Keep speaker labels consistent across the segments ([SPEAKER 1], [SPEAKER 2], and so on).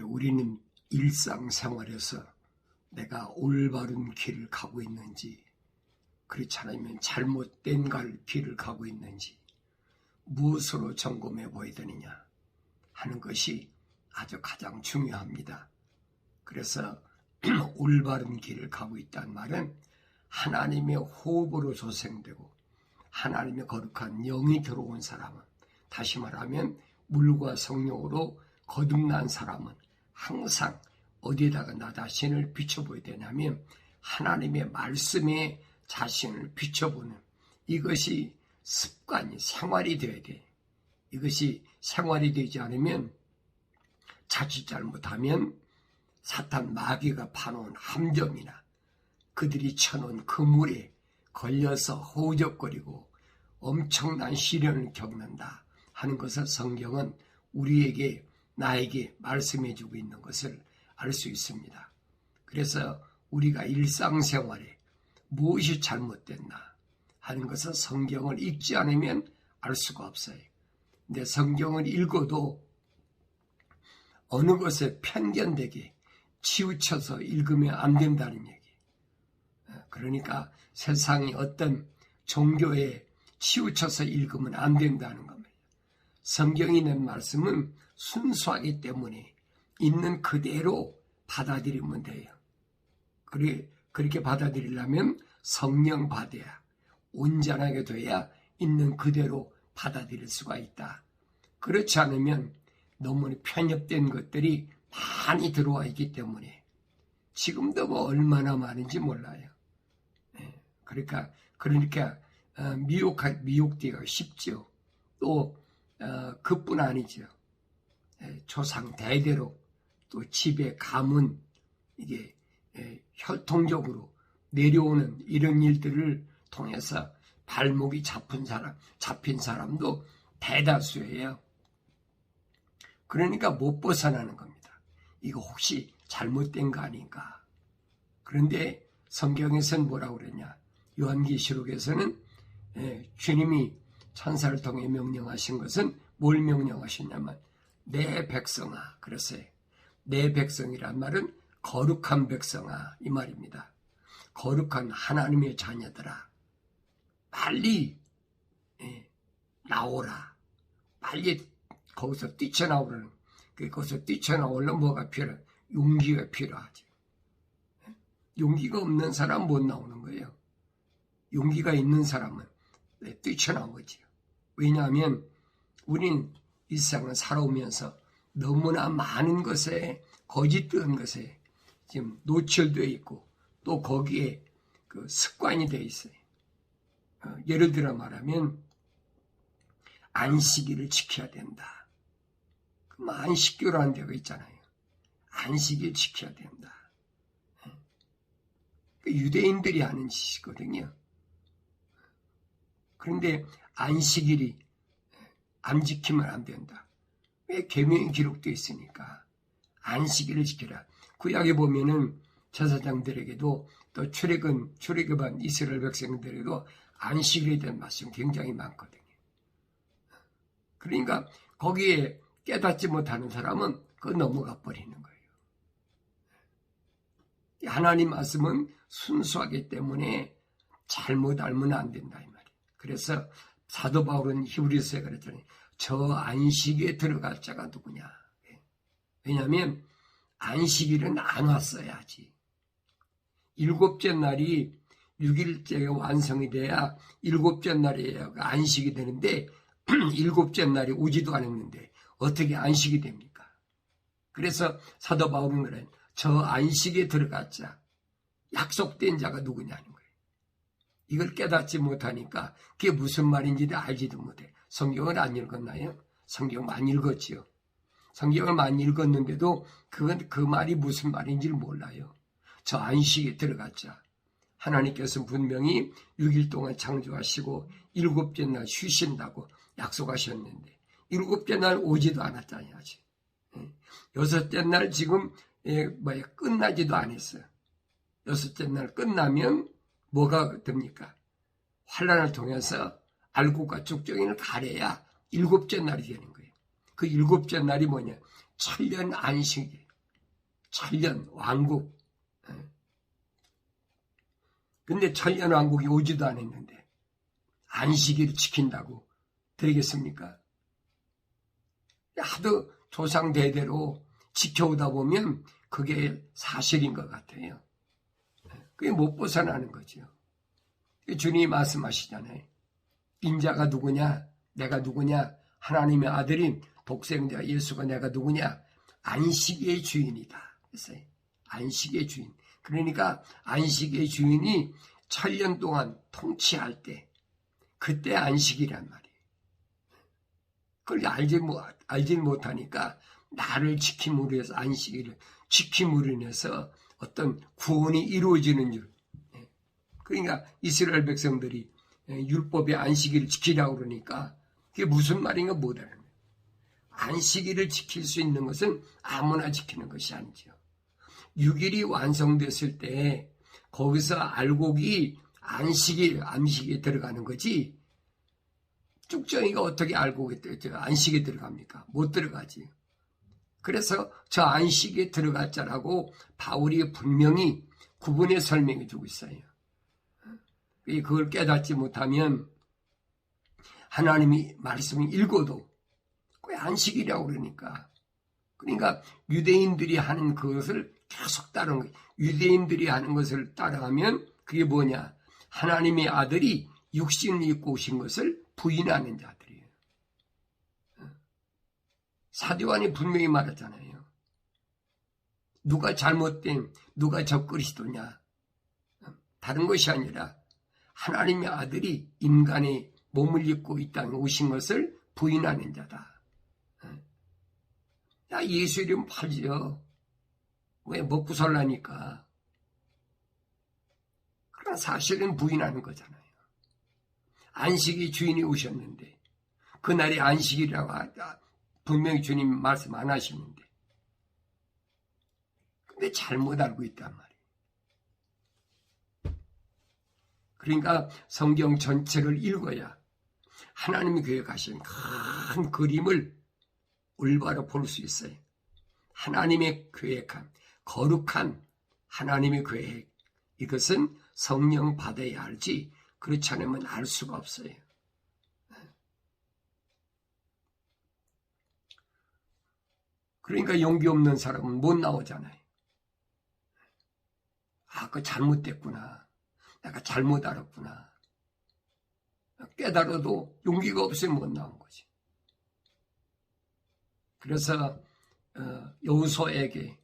[SPEAKER 1] 우리는 일상생활에서 내가 올바른 길을 가고 있는지, 그렇지 않으면 잘못된 길을 가고 있는지 무엇으로 점검해 보아야 되느냐 하는 것이 아주 가장 중요합니다. 그래서 올바른 길을 가고 있다는 말은 하나님의 호흡으로 조성되고 하나님의 거룩한 영이 들어온 사람은, 다시 말하면 물과 성령으로 거듭난 사람은 항상 어디에다가 나 자신을 비춰보야 되냐면 하나님의 말씀에 자신을 비춰보는, 이것이 습관이, 생활이 되어야 돼. 이것이 생활이 되지 않으면 자칫 잘못하면 사탄 마귀가 파놓은 함정이나 그들이 쳐놓은 그물에 걸려서 허우적거리고 엄청난 시련을 겪는다 하는 것을 성경은 우리에게, 나에게 말씀해주고 있는 것을 알 수 있습니다. 그래서 우리가 일상생활에 무엇이 잘못됐나 하는 것은 성경을 읽지 않으면 알 수가 없어요. 근데 성경을 읽어도 어느 것에 편견되게 치우쳐서 읽으면 안 된다는 얘기. 그러니까 세상이 어떤 종교에 치우쳐서 읽으면 안 된다는 겁니다. 성경이 있는 말씀은 순수하기 때문에 있는 그대로 받아들이면 돼요. 그렇게 받아들이려면 성령 받아야, 온전하게 돼야 있는 그대로 받아들일 수가 있다. 그렇지 않으면 너무 편협된 것들이 많이 들어와 있기 때문에 지금도 뭐 얼마나 많은지 몰라요. 그러니까 미혹되기가 쉽죠. 또 그뿐 아니죠. 조상 대대로 또 집에 가문, 이게 혈통적으로 내려오는 이런 일들을 통해서 발목이 잡힌 사람도 대다수예요. 그러니까 못 벗어나는 겁니다. 이거 혹시 잘못된 거 아닌가? 그런데 성경에서는 뭐라고 그러냐? 요한계시록에서는 주님이 천사를 통해 명령하신 것은 뭘 명령하셨냐면 내 백성아, 그랬어요. 내 백성이란 말은 거룩한 백성아, 이 말입니다. 거룩한 하나님의 자녀들아, 빨리 나오라. 빨리 거기서 뛰쳐나오라는, 거기서 뛰쳐나오려면 뭐가 필요해? 용기가 필요하지. 용기가 없는 사람은 못 나오는 거예요. 용기가 있는 사람은 뛰쳐나오지. 왜냐하면 우린 일상을 살아오면서 너무나 많은 것에, 거짓된 것에 지금 노출되어 있고 또 거기에 그 습관이 되어 있어요. 예를 들어 말하면 안식일을 지켜야 된다. 그럼 안식교라는 데가 있잖아요. 안식일 지켜야 된다. 유대인들이 하는 짓이거든요. 그런데 안식일이 안 지키면 안 된다. 왜? 계명이 기록되어 있으니까 안식일을 지켜라. 구약에 보면은 제사장들에게도 또 출애굽한 이스라엘 백성들에게도 안식일에 대한 말씀이 굉장히 많거든요. 그러니까 거기에 깨닫지 못하는 사람은 그거 넘어가 버리는 거예요. 하나님 말씀은 순수하기 때문에 잘못 알면 안 된다 이 말이에요. 그래서 사도 바울은 히브리서에 그랬더니 저 안식에 들어갈 자가 누구냐. 왜냐하면 안식일은 안 왔어야지. 일곱째 날이 6일째가 완성이 돼야 일곱째 날이 안식이 되는데 일곱째 날이 오지도 않았는데 어떻게 안식이 됩니까? 그래서 사도 바울은 그래, 저 안식에 들어갔자. 약속된 자가 누구냐는 거예요. 이걸 깨닫지 못하니까 그게 무슨 말인지도 알지도 못해. 성경을 안 읽었나요? 성경 많이 읽었지요. 성경을 많이 읽었는데도 그건 그 말이 무슨 말인지를 몰라요. 저 안식에 들어갔자. 하나님께서 분명히 6일 동안 창조하시고 7째 날 쉬신다고 약속하셨는데 7째 날 오지도 않았잖아요. 아직. 6째 날 지금 끝나지도 않았어요. 6째 날 끝나면 뭐가 됩니까? 환난을 통해서 알곡과 쭉정이를 가려야 7째 날이 되는 거예요. 그 7째 날이 뭐냐? 천년 안식일, 천년 왕국. 근데 천년 왕국이 오지도 않았는데 안식일을 지킨다고 되겠습니까? 하도 조상 대대로 지켜오다 보면 그게 사실인 것 같아요. 그게 못 벗어나는 거죠. 주님이 말씀하시잖아요. 인자가 누구냐? 내가 누구냐? 하나님의 아들인 독생자 예수가 내가 누구냐? 안식의 주인이다. 그랬어요. 안식의 주인. 그러니까 안식의 주인이 천년 동안 통치할 때 그때 안식이란 말이에요. 그걸 알지 못하니까 나를 지킴으로 해서 안식일을 지킴으로 인해서 어떤 구원이 이루어지는 줄. 그러니까 이스라엘 백성들이 율법의 안식일을 지키라고 그러니까 그게 무슨 말인가 못 알아요. 안식일을 지킬 수 있는 것은 아무나 지키는 것이 아니죠. 6일이 완성됐을 때 거기서 알곡이 안식에 들어가는 거지. 쭉정이가 어떻게 안식에 들어갑니까? 못 들어가지. 그래서 저 안식에 들어갈 자라고 바울이 분명히 구분해 설명해 주고 있어요. 그걸 깨닫지 못하면 하나님이 말씀을 읽어도 그 안식이라고 그러니까 유대인들이 하는 그것을 계속 따르는 거예요. 유대인들이 하는 것을 따라하면 그게 뭐냐? 하나님의 아들이 육신을 입고 오신 것을 부인하는 자들이에요. 사도요한이 분명히 말하잖아요. 누가 잘못된, 누가 적그리스도냐? 다른 것이 아니라 하나님의 아들이 인간의 몸을 입고 이 땅에 오신 것을 부인하는 자다. 야, 예수 이름 팔지요. 왜 먹고 살라니까. 그러나 사실은 부인하는 거잖아요. 안식이 주인이 오셨는데 그날이 안식이라고 분명히 주님 말씀 안 하시는데 근데 잘못 알고 있단 말이에요. 그러니까 성경 전체를 읽어야 하나님이 계획하신 큰 그림을 올바로 볼 수 있어요. 하나님의 계획한 거룩한 하나님의 계획, 이것은 성령 받아야 알지 그렇지 않으면 알 수가 없어요. 그러니까 용기 없는 사람은 못 나오잖아요. 그거 잘못됐구나. 내가 잘못 알았구나. 깨달아도 용기가 없으면 못 나온 거지. 그래서 여호수아에게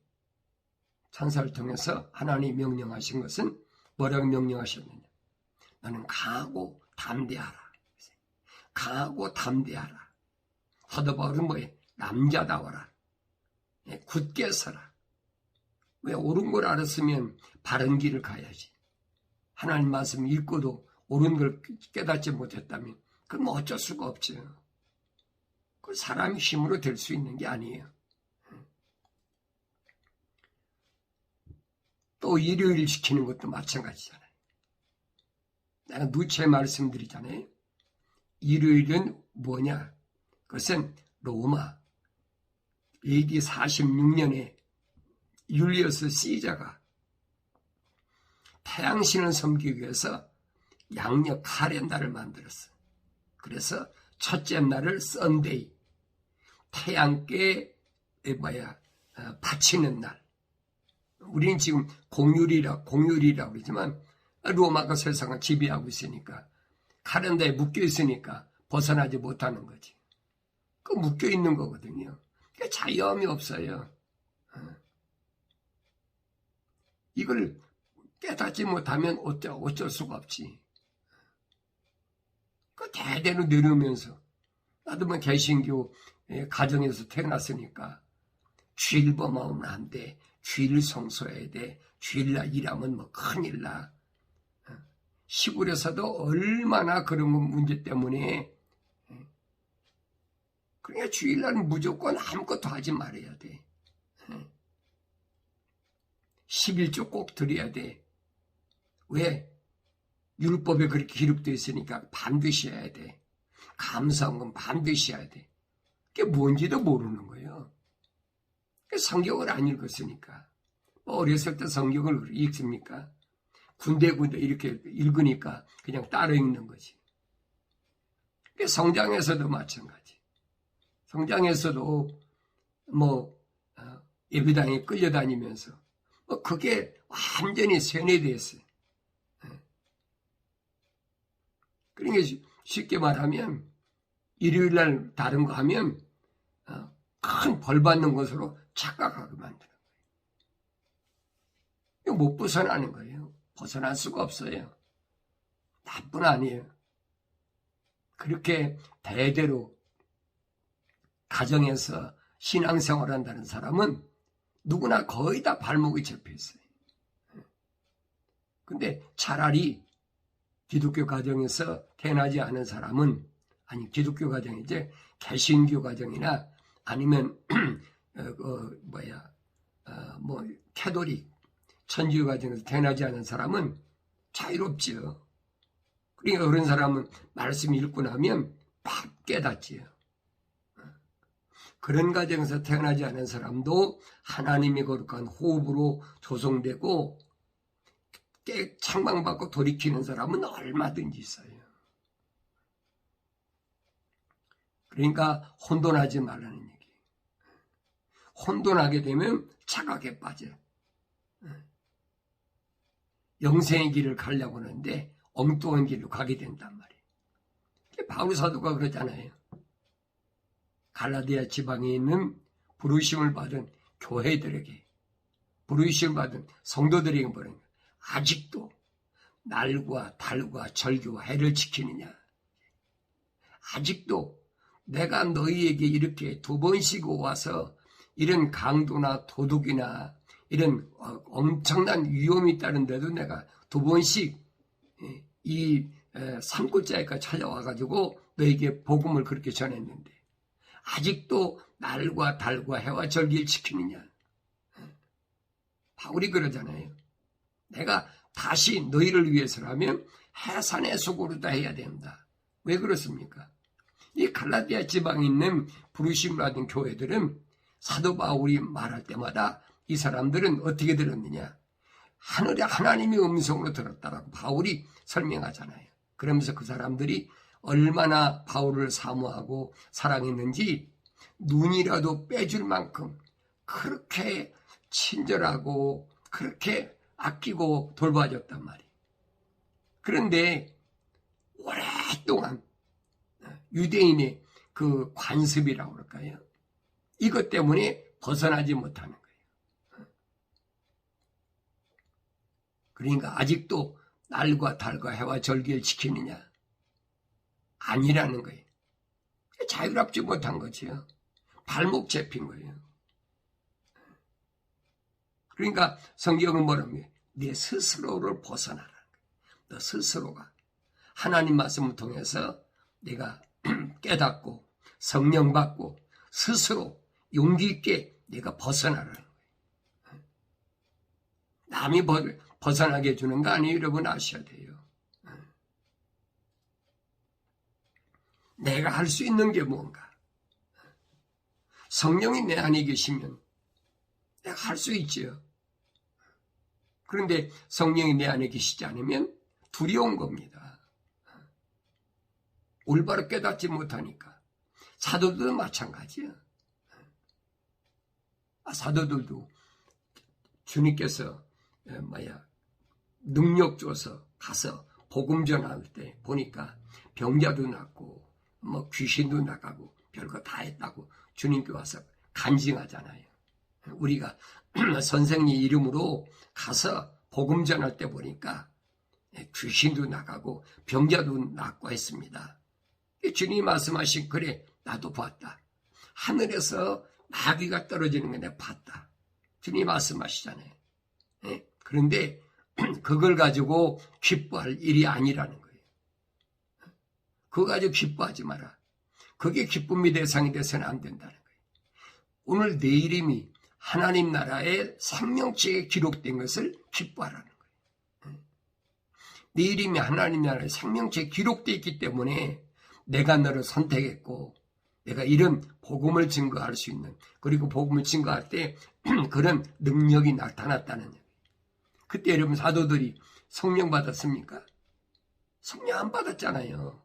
[SPEAKER 1] 천사를 통해서 하나님이 명령하신 것은 뭐라고 명령하셨느냐? 너는 강하고 담대하라. 강하고 담대하라. 사도 바울은 뭐예요? 남자다워라. 굳게 서라. 왜 옳은 걸 알았으면 바른 길을 가야지. 하나님 말씀 읽고도 옳은 걸 깨닫지 못했다면 그건 어쩔 수가 없죠. 그 사람의 힘으로 될 수 있는 게 아니에요. 또 일요일 지키는 것도 마찬가지잖아요. 내가 누차 말씀드리잖아요. 일요일은 뭐냐? 그것은 로마 AD 46년에 율리어스 시자가 태양신을 섬기기 위해서 양력 카렌다를 만들었어요. 그래서 첫째 날을 썬데이, 태양께 바치는 날. 우리는 지금 공휴일이라고 그러지만 로마가 세상을 지배하고 있으니까 카렌다에 묶여 있으니까 벗어나지 못하는 거지. 그 묶여 있는 거거든요. 그러니까 자유함이 없어요. 이걸 깨닫지 못하면 어쩔 수가 없지. 그 대대로 내려오면서 나도 뭐 개신교 가정에서 태어났으니까 주일 범하면 안 돼. 주일 성소해야 돼. 주일날 일하면 뭐 큰일 나. 시골에서도 얼마나 그런 문제 때문에 그러니까 주일날은 무조건 아무것도 하지 말아야 돼. 11조 꼭 드려야 돼. 왜? 율법에 그렇게 기록되어 있으니까 반드시 해야 돼. 감사한 건 반드시 해야 돼. 그게 뭔지도 모르는 거예요. 성경을 안 읽었으니까. 어렸을 때 성경을 읽습니까? 군데 이렇게 읽으니까 그냥 따라 읽는 거지. 성장에서도 마찬가지. 성장에서도 예배당에 끌려다니면서 그게 완전히 세뇌됐어요. 그러니까 쉽게 말하면 일요일날 다른 거 하면 큰 벌 받는 것으로 착각하게 만드는 거예요. 못 벗어나는 거예요. 벗어날 수가 없어요. 나뿐 아니에요. 그렇게 대대로 가정에서 신앙생활 한다는 사람은 누구나 거의 다 발목이 잡혀 있어요. 근데 차라리 기독교 가정에서 태어나지 않은 사람은, 아니 기독교 가정이 이제 개신교 가정이나 아니면 캐톨릭 천주교 가정에서 태어나지 않은 사람은 자유롭지요. 그러니까 그런 사람은 말씀 읽고 나면 팍 깨닫지요. 그런 가정에서 태어나지 않은 사람도 하나님의 거룩한 호흡으로 조성되고 책망받고 돌이키는 사람은 얼마든지 있어요. 그러니까 혼돈하지 말라는 얘기. 혼돈하게 되면 착각에 빠져. 영생의 길을 가려고 하는데 엉뚱한 길로 가게 된단 말이에요. 바울 사도가 그러잖아요. 갈라디아 지방에 있는 부르심을 받은 교회들에게, 부르심을 받은 성도들에게 보는 거예요. 아직도 날과 달과 절기와 해를 지키느냐? 아직도 내가 너희에게 이렇게 2번씩 와서 이런 강도나 도둑이나 이런 엄청난 위험이 있다는데도 내가 2번씩 이 산골짜기까지 찾아와가지고 너에게 복음을 그렇게 전했는데 아직도 날과 달과 해와 절기를 지키느냐? 바울이 그러잖아요. 내가 다시 너희를 위해서라면 해산의 수고로 다 해야 된다. 왜 그렇습니까? 이 갈라디아 지방에 있는 부르심을 받은 교회들은 사도 바울이 말할 때마다 이 사람들은 어떻게 들었느냐? 하늘에 하나님의 음성으로 들었다라고 바울이 설명하잖아요. 그러면서 그 사람들이 얼마나 바울을 사모하고 사랑했는지 눈이라도 빼줄 만큼 그렇게 친절하고 그렇게 아끼고 돌봐줬단 말이에요. 그런데 오랫동안 유대인의 그 관습이라고 그럴까요? 이것 때문에 벗어나지 못하는 거예요. 그러니까 아직도 날과 달과 해와 절기를 지키느냐? 아니라는 거예요. 자유롭지 못한 거지요. 발목 잡힌 거예요. 그러니까 성경은 뭐라며? 내 스스로를 벗어나라는 거예요. 너 스스로가 하나님 말씀을 통해서 내가 깨닫고 성령 받고 스스로 용기 있게 내가 벗어나라는 거예요. 남이 벗어나게 해주는 거 아니에요. 여러분 아셔야 돼요. 내가 할 수 있는 게 뭔가? 성령이 내 안에 계시면 내가 할 수 있지요. 그런데 성령이 내 안에 계시지 않으면 두려운 겁니다. 올바로 깨닫지 못하니까. 사도들도 마찬가지야. 사도들도 주님께서 능력 줘서 가서 복음 전할 때 보니까 병자도 낫고 귀신도 나가고 별거 다 했다고 주님께 와서 간증하잖아요. 우리가 선생님 이름으로 가서 복음 전할 때 보니까 귀신도 나가고 병자도 낫고 했습니다. 주님이 말씀하신 그래 나도 봤다. 하늘에서 나귀가 떨어지는 거 내가 봤다. 주님이 말씀하시잖아요. 그런데 그걸 가지고 기뻐할 일이 아니라는 거예요. 그거 가지고 기뻐하지 마라. 그게 기쁨의 대상이 돼서는 안 된다는 거예요. 오늘 내 이름이 하나님 나라의 생명책에 기록된 것을 기뻐하라는 거예요. 내 이름이 하나님 나라의 생명책에 기록되어 있기 때문에 내가 너를 선택했고 내가 이런 복음을 증거할 수 있는, 그리고 복음을 증거할 때 그런 능력이 나타났다는 얘기. 그때 여러분 사도들이 성령 받았습니까? 성령 안 받았잖아요.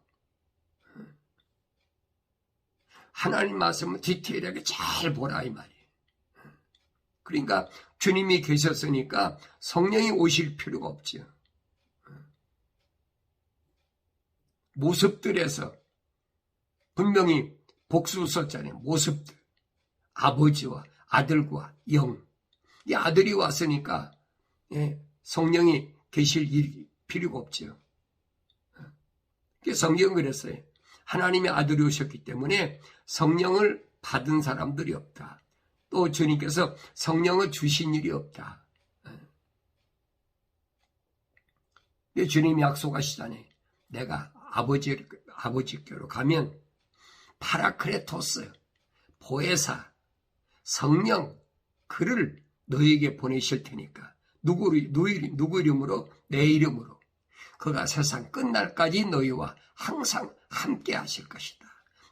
[SPEAKER 1] 하나님 말씀을 디테일하게 잘 보라 이 말이에요. 그러니까 주님이 계셨으니까 성령이 오실 필요가 없죠. 모습들에서 분명히 복수 썼잖아요. 모습들. 아버지와 아들과 영. 이 아들이 왔으니까 성령이 계실 필요가 없죠. 성경은 그랬어요. 하나님의 아들이 오셨기 때문에 성령을 받은 사람들이 없다. 또 주님께서 성령을 주신 일이 없다. 주님이 약속하시잖아요. 내가 아버지께로 가면 파라크레토스, 보혜사, 성령, 그를 너에게 보내실 테니까 누구 이름으로? 내 이름으로 그가 세상 끝날까지 너희와 항상 함께 하실 것이다.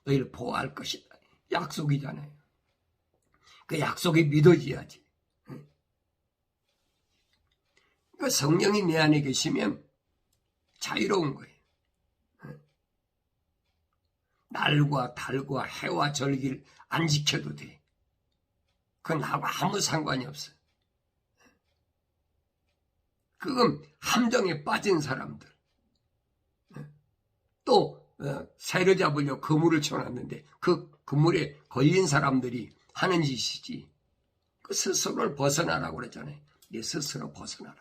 [SPEAKER 1] 너희를 보호할 것이다. 약속이잖아요. 그 약속이 믿어져야지. 그러니까 성령이 내 안에 계시면 자유로운 거예요. 날과 달과 해와 절기를 안 지켜도 돼. 그건 나하고 아무 상관이 없어. 그건 함정에 빠진 사람들. 또 새로 잡으려고 그물을 쳐놨는데 그 그물에 걸린 사람들이 하는 짓이지. 그 스스로를 벗어나라고 그랬잖아요. 내 스스로 벗어나라.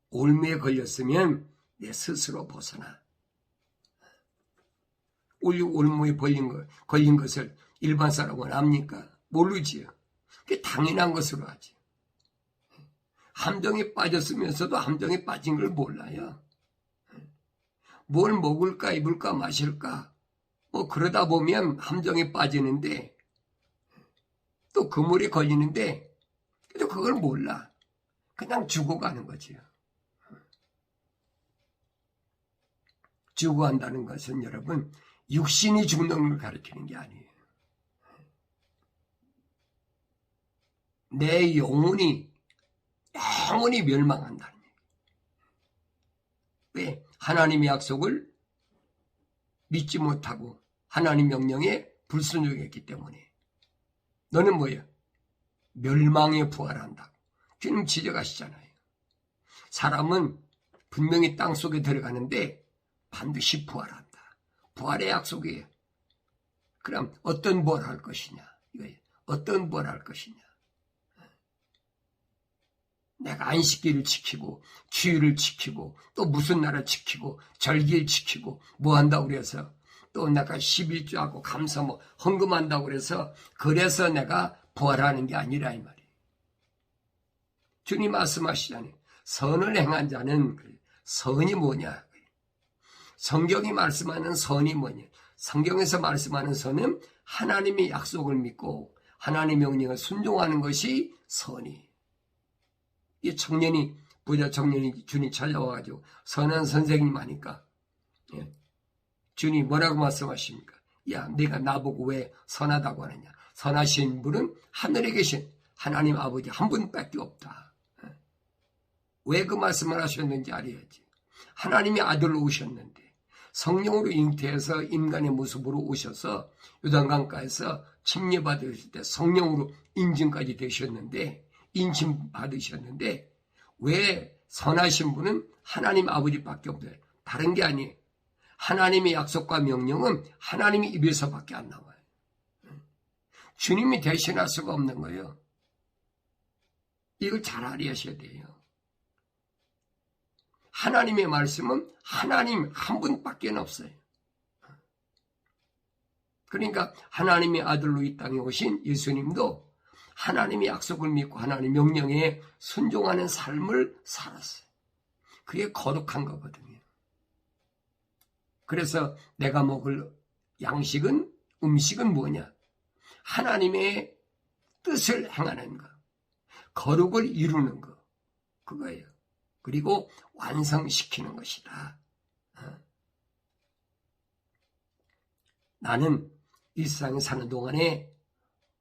[SPEAKER 1] 올무에 걸렸으면 내 스스로 벗어나. 올무에 걸린 것을 일반 사람은 압니까? 모르지요. 그게 당연한 것으로 하지. 함정에 빠졌으면서도 함정에 빠진 걸 몰라요. 뭘 먹을까, 입을까, 마실까, 그러다 보면 함정에 빠지는데, 또 그물에 걸리는데, 그래도 그걸 몰라. 그냥 죽어가는 거지요. 죽어간다는 것은 여러분, 육신이 죽는 걸 가리키는 게 아니에요. 내 영혼이 멸망한다는 얘기예요. 왜? 하나님의 약속을 믿지 못하고 하나님 명령에 불순종했기 때문에. 너는 뭐예요? 멸망에 부활한다고. 주님 지적하시잖아요. 사람은 분명히 땅속에 들어가는데 반드시 부활한다. 부활의 약속이에요. 그럼 어떤 부활할 것이냐? 이거예요. 어떤 부활할 것이냐? 내가 안식일을 지키고 주일을 지키고 또 무슨 날을 지키고 절기를 지키고 뭐 한다고 그래서 또 내가 11조하고 감사 헌금한다고 그래서 내가 부활하는 게 아니라 이 말이에요. 주님 말씀하시잖아요. 선을 행한 자는 선이 뭐냐? 성경이 말씀하는 선이 뭐냐? 성경에서 말씀하는 선은 하나님의 약속을 믿고 하나님의 명령을 순종하는 것이 선이에요. 이 부자 청년이 주님 찾아와가지고 선한 선생님 하니까 주님 뭐라고 말씀하십니까? 야, 네가 나보고 왜 선하다고 하느냐? 선하신 분은 하늘에 계신 하나님 아버지 한 분밖에 없다. 왜 그 말씀을 하셨는지 알아야지. 하나님의 아들로 오셨는데 성령으로 잉태해서 인간의 모습으로 오셔서 요단강가에서 침례받으실 때 성령으로 인증까지 되셨는데 인침받으셨는데 왜 선하신 분은 하나님 아버지밖에 없어요. 다른 게 아니에요. 하나님의 약속과 명령은 하나님의 입에서밖에 안 나와요. 주님이 대신할 수가 없는 거예요. 이걸 잘 알아야셔야 돼요. 하나님의 말씀은 하나님 한 분밖에 없어요. 그러니까 하나님의 아들로 이 땅에 오신 예수님도 하나님의 약속을 믿고 하나님의 명령에 순종하는 삶을 살았어요. 그게 거룩한 거거든요. 그래서 내가 먹을 음식은 뭐냐? 하나님의 뜻을 행하는 것, 거룩을 이루는 것, 그거예요. 그리고 완성시키는 것이다. 나는 이 세상에 사는 동안에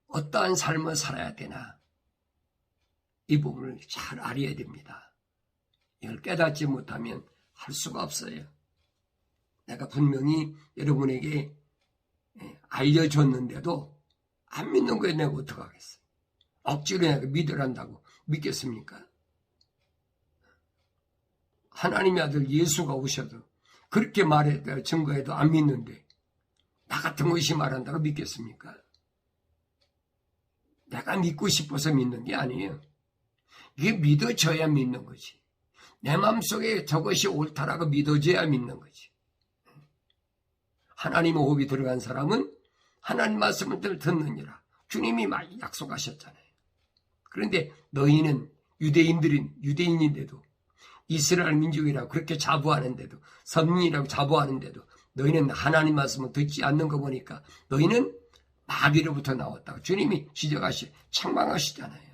[SPEAKER 1] 어떠한 삶을 살아야 되나, 이 부분을 잘 알아야 됩니다. 이걸 깨닫지 못하면 할 수가 없어요. 내가 분명히 여러분에게 알려줬는데도 안 믿는 거에 내가 어떡하겠어. 억지로 내가 믿으란다고 믿겠습니까? 하나님의 아들 예수가 오셔도 그렇게 말해도 증거해도 안 믿는데 나 같은 것이 말한다고 믿겠습니까? 내가 믿고 싶어서 믿는 게 아니에요. 이게 믿어져야 믿는 거지. 내 마음속에 저것이 옳다라고 믿어져야 믿는 거지. 하나님의 호흡이 들어간 사람은 하나님 말씀을 듣느니라. 주님이 많이 약속하셨잖아요. 그런데 너희는 유대인인데도 이스라엘 민족이라고 그렇게 자부하는데도 선민이라고 자부하는데도 너희는 하나님 말씀을 듣지 않는 거 보니까 너희는 마귀로부터 나왔다고 주님이 책망하시잖아요.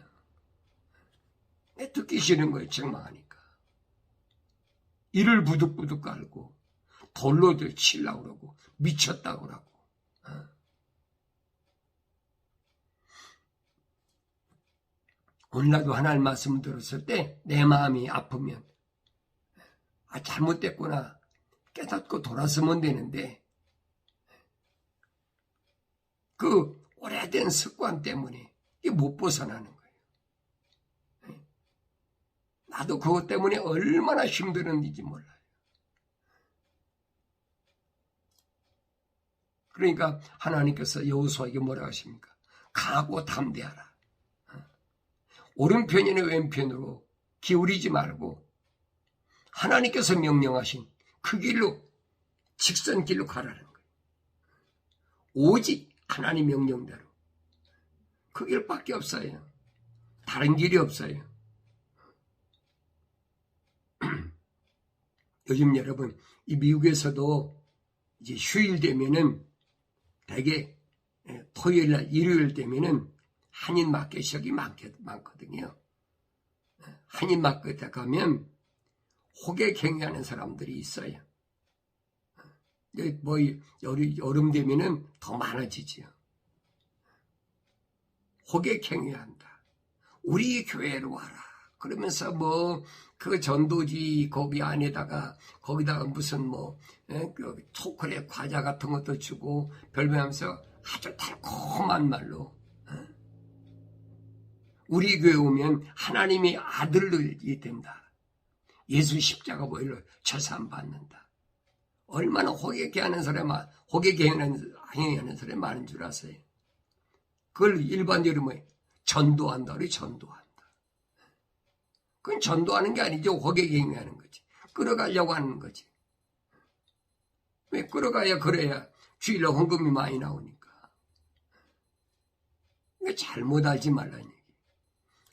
[SPEAKER 1] 듣기 싫은 거예요. 책망하니까. 이를 부득부득 깔고 돌로 치려고 그러고 미쳤다고 그러고. 오늘날도 하나님 말씀을 들었을 때 내 마음이 아프면 잘못됐구나 깨닫고 돌아서면 되는데 그 오래된 습관 때문에 이게 못 벗어나는 거예요. 나도 그것 때문에 얼마나 힘들었는지 몰라요. 그러니까 하나님께서 여호수아에게 뭐라고 하십니까? 강하고 담대하라. 오른편이나 왼편으로 기울이지 말고 하나님께서 명령하신 그 길로 직선길로 가라는 거예요. 오직 하나님 명령대로. 그 길밖에 없어요. 다른 길이 없어요. 요즘 여러분 이 미국에서도 이제 휴일 되면은 대개 토요일날 일요일 되면은 한인 마켓이 많거든요. 한인 마켓에 가면 호객 행위하는 사람들이 있어요. 뭐 여름 되면은 더 많아지죠. 호객 행위한다. 우리 교회로 와라. 그러면서 뭐 그 전도지 거기 안에다가 거기다가 무슨 초콜릿 과자 같은 것도 주고 별명하면서 아주 달콤한 말로 우리 교회 오면 하나님의 아들이 된다. 예수 십자가 보혈로 절삼받는다. 얼마나 호객행위하는 사람이 많은 줄 아세요? 그걸 일반적으로 전도한다. 우리 전도한다. 그건 전도하는 게 아니죠. 호객행위하는 거지. 끌어가려고 하는 거지. 왜 끌어가야 그래야 주일날 헌금이 많이 나오니까. 잘못 알지 말라는 얘기.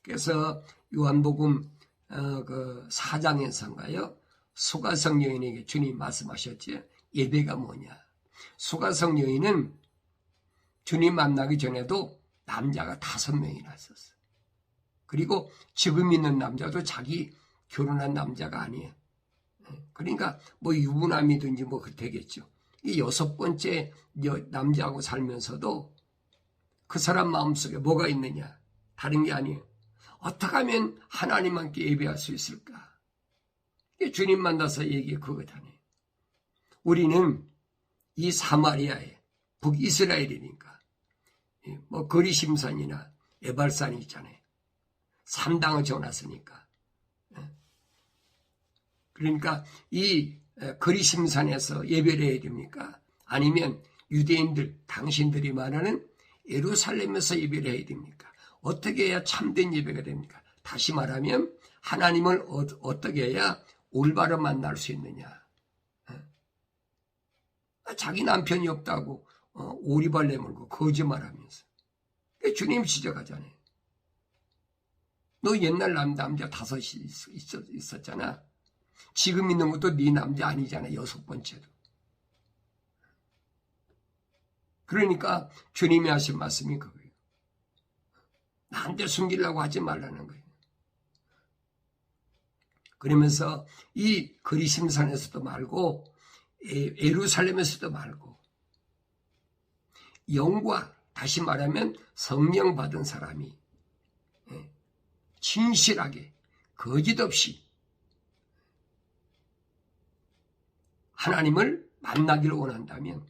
[SPEAKER 1] 그래서 요한복음 4장에서인가요? 수가성 여인에게 주님 말씀하셨죠. 예배가 뭐냐. 수가성 여인은 주님 만나기 전에도 남자가 5명이나 있었어요. 그리고 지금 있는 남자도 자기 결혼한 남자가 아니에요. 그러니까 유부남이든지 되겠죠. 이 6번째 남자하고 살면서도 그 사람 마음속에 뭐가 있느냐. 다른 게 아니에요. 어떻게 하면 하나님께 예배할 수 있을까? 주님 만나서 얘기해 그거잖아요. 우리는 이 사마리아에 북이스라엘이니까 거리심산이나 에발산이 있잖아요. 3당을 지어놨으니까. 그러니까 이 거리심산에서 예배를 해야 됩니까? 아니면 유대인들 당신들이 말하는 예루살렘에서 예배를 해야 됩니까? 어떻게 해야 참된 예배가 됩니까? 다시 말하면 하나님을 어떻게 해야 올바로 만날 수 있느냐. 자기 남편이 없다고 오리발 내밀고 거짓말하면서. 주님 지적하잖아요. 너 옛날 남자 5이 있었잖아. 지금 있는 것도 네 남자 아니잖아. 6번째도. 그러니까 주님이 하신 말씀이 그거예요. 나한테 숨기려고 하지 말라는 거예요. 그러면서 이 거리심산에서도 말고 예루살렘에서도 말고 영과, 다시 말하면 성령 받은 사람이 진실하게 거짓 없이 하나님을 만나기를 원한다면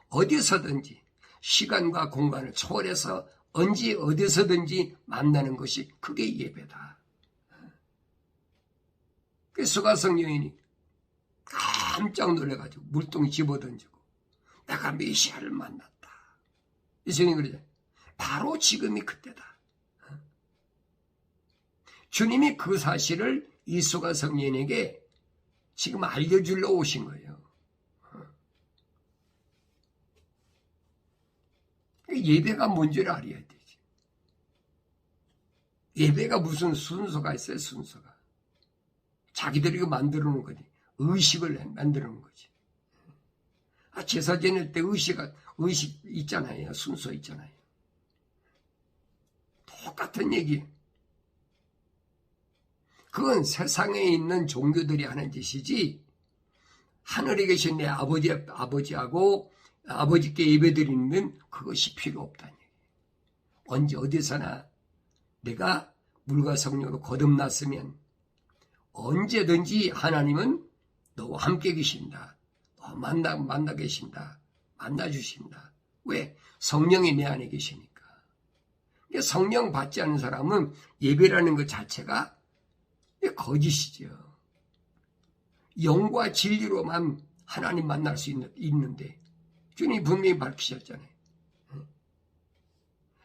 [SPEAKER 1] 어디서든지 시간과 공간을 초월해서 언제 어디서든지 만나는 것이 그게 예배다. 그래서 수가성 여인이 깜짝 놀래가지고 물동이 집어던지고 내가 메시아를 만났다. 예수님이 그러잖아요. 바로 지금이 그때다. 주님이 그 사실을 이 수가성 여인에게 지금 알려주려 오신 거예요. 예배가 뭔지를 알아야 되지. 예배가 무슨 순서가 있어요, 순서가. 자기들이 만들어 놓은 거지. 의식을 만들어 놓은 거지. 제사 지낼 때 의식 있잖아요. 순서 있잖아요. 똑같은 얘기. 그건 세상에 있는 종교들이 하는 짓이지, 하늘에 계신 내 아버지하고 아버지께 예배드리는 그것이 필요 없다는 얘기예요. 언제 어디서나 내가 물과 성령으로 거듭났으면 언제든지 하나님은 너와 함께 계신다. 너 만나 계신다. 만나 주신다. 왜? 성령이 내 안에 계시니까. 성령 받지 않는 사람은 예배라는 것 자체가 거짓이죠. 영과 진리로만 하나님 만날 수 있는데 주님이 분명히 밝히셨잖아요.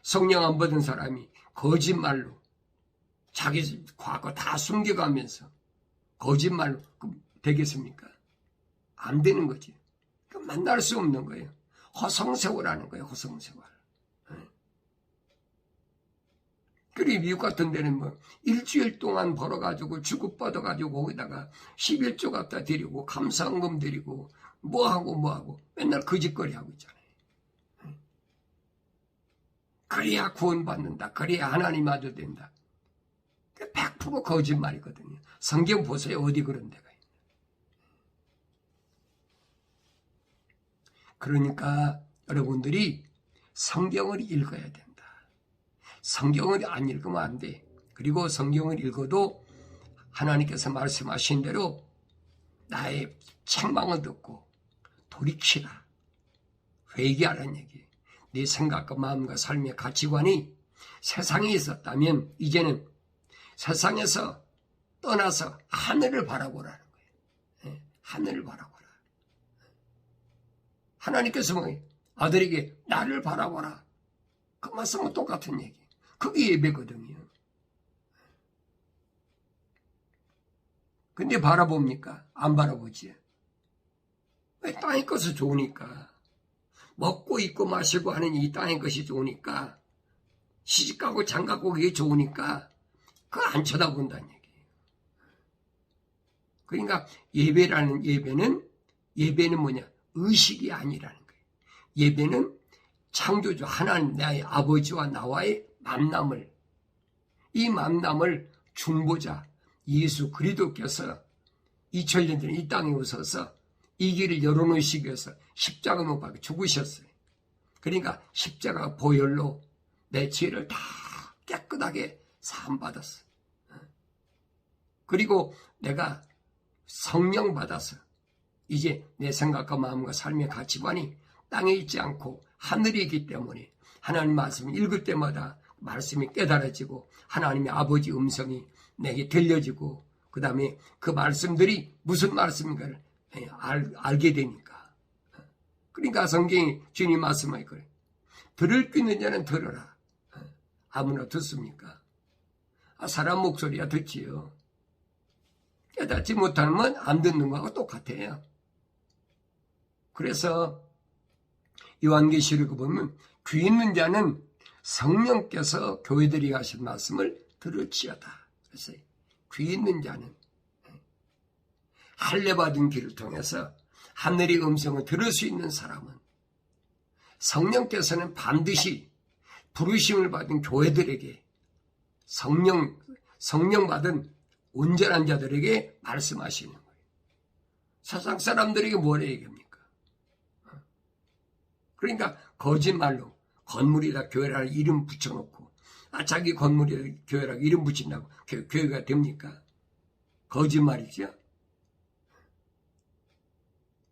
[SPEAKER 1] 성령 안 받은 사람이 거짓말로 자기 과거 다 숨겨가면서 거짓말로 되겠습니까? 안 되는 거지. 만날 수 없는 거예요. 허송세월하는 거예요. 허송세월. 그리고 미국 같은 데는 뭐 일주일 동안 벌어가지고 주급받아가지고 거기다가 11조 갖다 드리고 감사헌금 드리고 뭐하고 맨날 거짓거리 하고 있잖아요. 그래야 구원받는다. 그래야 하나님 아들 된다. 100% 거짓말이거든요. 성경 보세요. 어디 그런 데가 있나. 그러니까 여러분들이 성경을 읽어야 된다. 성경을 안 읽으면 안 돼. 그리고 성경을 읽어도 하나님께서 말씀하신 대로 나의 책망을 듣고 돌이키라. 회개하라는 얘기. 네 생각과 마음과 삶의 가치관이 세상에 있었다면 이제는 세상에서 떠나서 하늘을 바라보라는 거예요. 하늘을 바라보라. 하나님께서 뭐 아들에게 나를 바라보라. 그 말씀은 똑같은 얘기. 그게 예배거든요. 근데 바라봅니까? 안 바라보지. 왜? 땅의 것이 좋으니까. 먹고 입고 마시고 하는 이 땅의 것이 좋으니까. 시집가고 장가고 그게 좋으니까 그거 안 쳐다본다는 얘기예요. 그러니까 예배는 뭐냐? 의식이 아니라는 거예요. 예배는 창조주 하나님 나의 아버지와 나와의 만남을, 이 만남을 중보자 예수 그리스도께서 2000년 전에 이 땅에 오셔서 이 길을 열어놓으시기 위해서 십자가 못 박혀 죽으셨어요. 그러니까 십자가 보혈로 내 죄를 다 깨끗하게 사함받았어. 그리고 내가 성령 받아서 이제 내 생각과 마음과 삶의 가치관이 땅에 있지 않고 하늘에 있기 때문에 하나님 말씀을 읽을 때마다 말씀이 깨달아지고 하나님의 아버지 음성이 내게 들려지고 그 다음에 그 말씀들이 무슨 말씀인가를 알게 되니까. 그러니까 성경이 주님 말씀하기 그래. 들을 귀 있는 자는 들어라. 아무나 듣습니까? 사람 목소리야 듣지요. 깨닫지 못하면 안 듣는 거하고 똑같아요. 그래서 요한계시록을 보면 귀 있는 자는 성령께서 교회들이 하신 말씀을 들을지어다. 그래서 귀 있는 자는 할례 받은 귀를 통해서 하늘의 음성을 들을 수 있는 사람은 성령께서는 반드시 부르심을 받은 교회들에게 성령 받은 온전한 자들에게 말씀하시는 거예요. 세상 사람들에게 뭐라 얘기합니까? 그러니까 거짓말로 건물에다 교회라고 이름 붙여놓고 자기 건물에 교회라고 이름 붙인다고 교회가 됩니까? 거짓말이죠.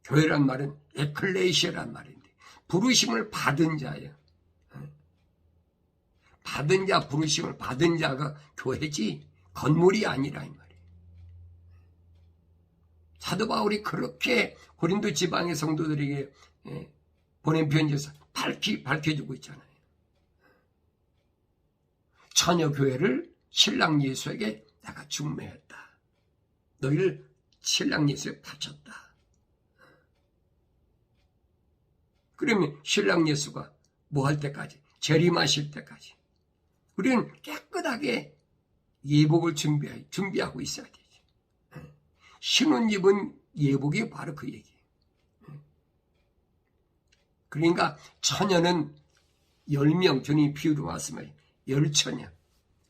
[SPEAKER 1] 교회란 말은 에클레시아란 말인데 부르심을 받은 자예요. 받은 자, 부르심을 받은 자가 교회지 건물이 아니라 이 말이에요. 사도 바울이 그렇게 고린도 지방의 성도들에게 보낸 편지에서 밝혀주고 있잖아요. 처녀 교회를 신랑 예수에게 내가 중매했다. 너희를 신랑 예수에 바쳤다. 그러면 신랑 예수가 뭐 할 때까지? 재림하실 때까지. 우리는 깨끗하게 예복을 준비하고 있어야 되지. 신혼 입은 예복이 바로 그 얘기예요. 그러니까 처녀는 10명, 주님이 비유로 말씀하신 10처녀.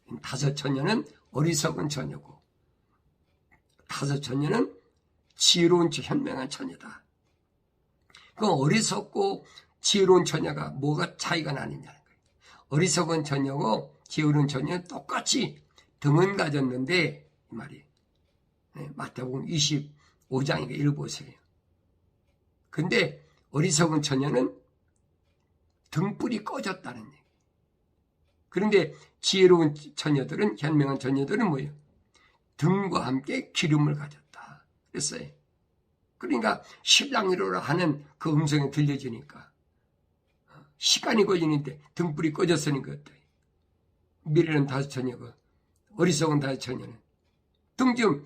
[SPEAKER 1] 5처녀는 어리석은 처녀고 5처녀는 지혜로운 현명한 처녀다. 그 어리석고 지혜로운 처녀가 뭐가 차이가 나느냐는 거예요. 어리석은 처녀고 지혜로운 처녀는 똑같이 등은 가졌는데 이 말이에요. 마태복음 25장이니까 읽어보세요. 근데 어리석은 처녀는 등불이 꺼졌다는 얘기예요. 그런데 지혜로운 처녀들은, 현명한 처녀들은 뭐예요? 등과 함께 기름을 가졌다 그랬어요. 그러니까 신랑이로라 하는 그 음성이 들려지니까 시간이 걸리는데 등불이 꺼졌으니까 어때요? 미래는 5처녀고 어리석은 5처녀는 등 좀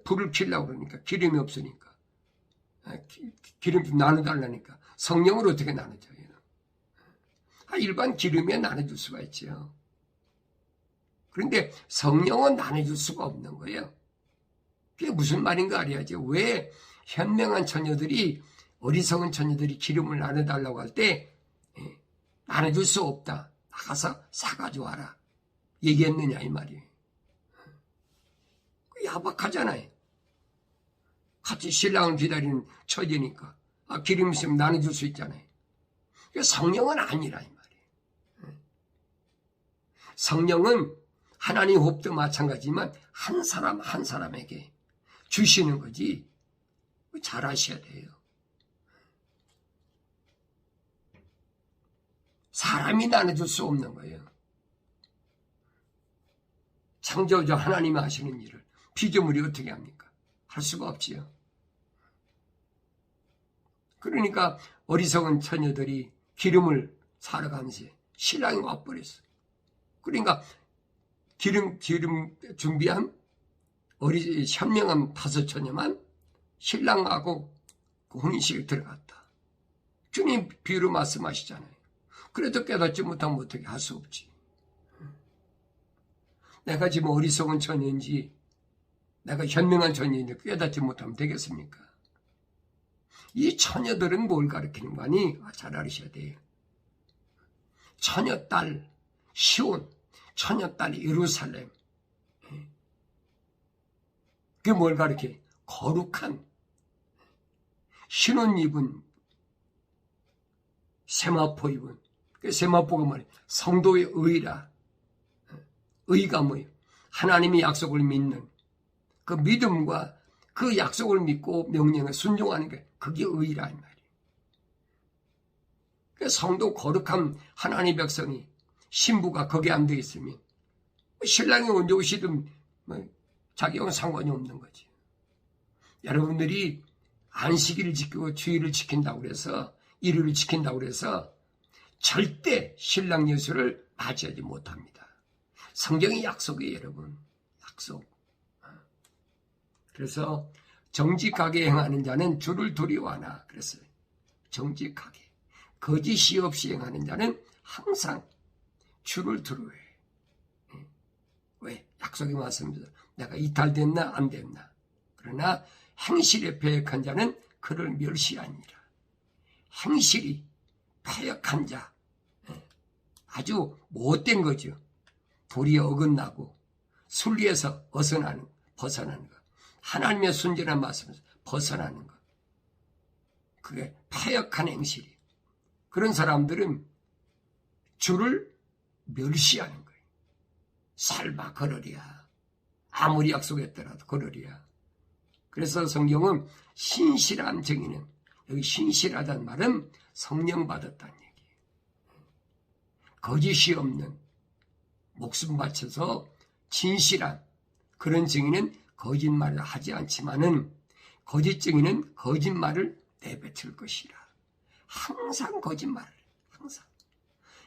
[SPEAKER 1] 불을 켜려고 그러니까 기름이 없으니까 기름 좀 나눠달라니까 성령을 어떻게 나누죠? 일반 기름에 나눠줄 수가 있죠. 그런데 성령은 나눠줄 수가 없는 거예요. 그게 무슨 말인가 알아야지. 왜 현명한 처녀들이 어리석은 처녀들이 기름을 나눠달라고 할 때 나눠줄 수 없다. 나가서 사가지고 와라. 얘기했느냐 이 말이에요. 야박하잖아요. 같이 신랑을 기다리는 처제니까 기름 있으면 나눠줄 수 있잖아요. 성령은 아니라 이 말이에요. 성령은 하나님 호흡도 마찬가지지만 한 사람 한 사람에게 주시는 거지. 잘 아셔야 돼요. 사람이 나눠줄 수 없는 거예요. 창조주 하나님이 하시는 일을 피조물이 어떻게 합니까? 할 수가 없지요. 그러니까 어리석은 처녀들이 기름을 사러 가면서 신랑이 와버렸어. 그러니까 기름 준비한 현명한 5처녀만 신랑하고 혼인식에 들어갔다. 주님 비유로 말씀하시잖아요. 그래도 깨닫지 못하면 어떻게 할 수 없지. 내가 지금 어리석은 처녀인지 내가 현명한 처녀인지 깨닫지 못하면 되겠습니까? 이 처녀들은 뭘 가르치는 거니? 잘 알으셔야 돼요. 처녀딸 시온, 처녀딸 예루살렘. 그게 뭘 가르쳐? 거룩한 신혼 입은 세마포 입은 그 세마포가 뭐예요? 성도의 의라. 의가 뭐예요? 하나님의 약속을 믿는 그 믿음과 그 약속을 믿고 명령에 순종하는 게 그게 의라 이 말이에요. 그 성도 거룩한 하나님의 백성이 신부가 거기에 안 돼 있으면 신랑이 언제 오시든 자기하고는 상관이 없는 거지. 여러분들이 안식일을 지키고 주일을 지킨다고 그래서 일요일을 지킨다고 그래서 절대 신랑 예수를 맞이하지 못합니다. 성경의 약속이에요, 여러분. 약속. 그래서 정직하게 행하는 자는 주를 두려워하나 그랬어요. 정직하게. 거짓이 없이 행하는 자는 항상 주를 두려워해. 왜? 약속이 맞습니다. 내가 이탈됐나 안 됐나. 그러나 행실에 패역한 자는 그를 멸시하니라. 행실이 패역한 자, 아주 못된 거죠. 도리에 어긋나고 순리에서 벗어나는 것. 하나님의 순전한 말씀에서 벗어나는 것. 그게 패역한 행실이. 그런 사람들은 주를 멸시하는 거예요. 설마 그러랴. 아무리 약속했더라도 그러랴. 그래서 성경은 신실한 정의는, 여기 신실하다는 말은 성령 받았다는 얘기예요. 거짓이 없는, 목숨 바쳐서 진실한 그런 정의는 거짓말을 하지 않지만은 거짓 정의는 거짓말을 내뱉을 것이라. 항상 거짓말을 해요. 항상.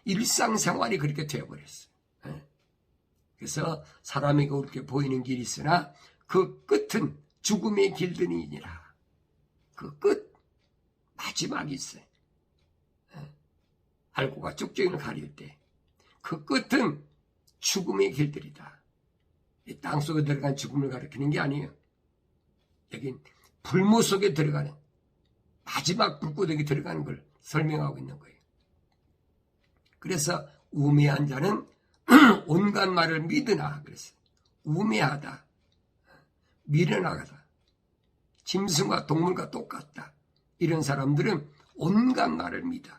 [SPEAKER 1] 일상생활이 그렇게 되어버렸어요. 그래서 사람에게 옳게 보이는 길이 있으나 그 끝은 죽음의 길들이니라. 그 끝, 마지막이 있어요. 알고가 쭉정이를 가릴 때 그 끝은 죽음의 길들이다. 이 땅속에 들어간 죽음을 가리키는 게 아니에요. 여긴 불모 속에 들어가는, 마지막 불구덩이 들어가는 걸 설명하고 있는 거예요. 그래서 우매한 자는 온갖 말을 믿으나, 그랬어요. 우매하다, 미련하다, 짐승과 동물과 똑같다. 이런 사람들은 온갖 말을 믿어.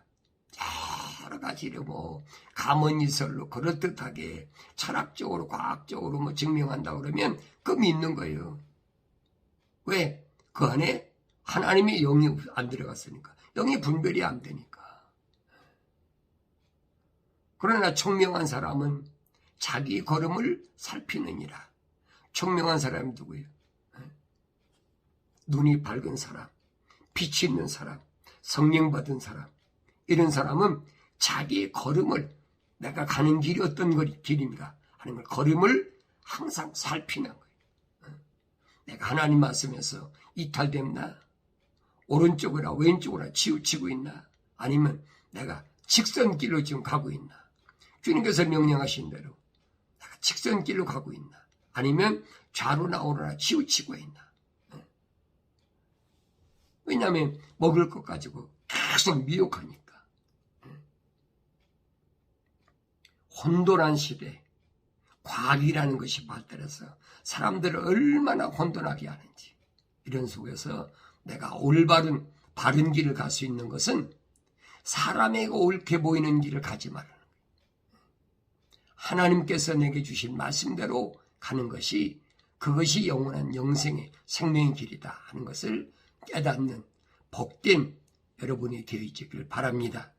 [SPEAKER 1] 여러 가지로 뭐 가문이설로 그럴듯하게 철학적으로 과학적으로 뭐 증명한다 그러면 그 믿는 거예요. 왜? 그 안에 하나님의 영이 안 들어갔으니까. 영이 분별이 안 되니까. 그러나 총명한 사람은 자기 걸음을 살피느니라. 총명한 사람이 누구예요? 눈이 밝은 사람, 빛이 있는 사람, 성령 받은 사람. 이런 사람은 자기의 걸음을, 내가 가는 길이 어떤 길인가 하는 걸, 걸음을 항상 살피는 거예요. 내가 하나님 말씀에서 이탈됐나? 오른쪽이나 왼쪽이나 치우치고 있나? 아니면 내가 직선길로 지금 가고 있나? 주님께서 명령하신 대로 내가 직선길로 가고 있나? 아니면 좌로나 우로나 치우치고 있나? 왜냐하면 먹을 것 가지고 계속 미혹하니까. 혼돈한 시대, 과학이라는 것이 발달해서 사람들을 얼마나 혼돈하게 하는지, 이런 속에서 내가 올바른 바른 길을 갈 수 있는 것은 사람에게 옳게 보이는 길을 가지 말라는 거예요. 하나님께서 내게 주신 말씀대로 가는 것이, 그것이 영원한 영생의 생명의 길이다 하는 것을 깨닫는 복된 여러분이 되어 있기를 바랍니다.